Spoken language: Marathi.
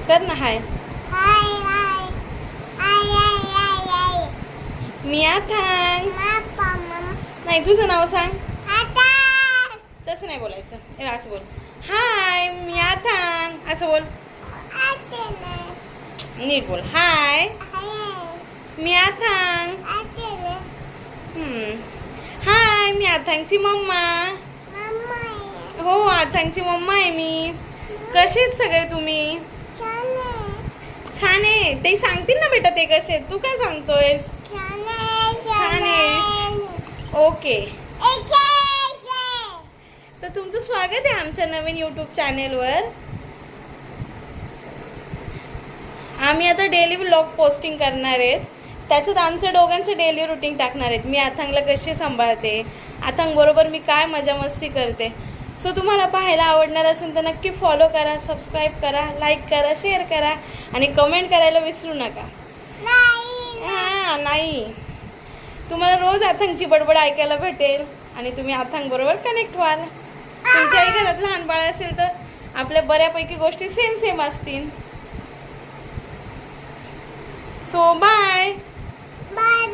कर ना हाय. हाय हाय हाय हाय हाय मी आथांग. मापा नाही तुझं नाव सांग. आता तसं नाही बोलायचं. हे असं बोल. हाय मी आथांग असं बोल. आते ने नीट बोल. हाय हाय मी आथांग. आते ने हाय मी आथांगची मम्मा. मम्मा हो आथांगची मम्मा आहे मी. कसे आहेत सगळे तुम्ही? चाले छान आहे. ते सांगतील ना बेटा ते कसे आहेत. तू काय सांगतोयस? छान आहे ओके. तर तुमचं स्वागत आहे आमच्या नवीन यूट्यूब चॅनेलवर. आम्ही आता डेली व्लॉग पोस्टिंग करणार आहेत. त्याच्यात आमच्या दोघांचं डेली रुटीन टाकणार आहेत. मी आथांगला कशी सांभाळते, आथांग बरोबर मी काय मजा मस्ती करते. सो तुम्हाला पाहायला आवडणार असेल तर नक्की फॉलो करा, सबस्क्राईब करा, लाईक करा, शेअर करा आणि कमेंट करायला विसरू नका. नाही तुम्हाला रोज आथांगची बडबड ऐकायला भेटेल आणि तुम्ही आथांग बरोबर कनेक्ट व्हाल. तुमच्याही घरात लहान बाळ असेल तर आपल्या बऱ्यापैकी गोष्टी सेम सेम असतील. So bye. बाय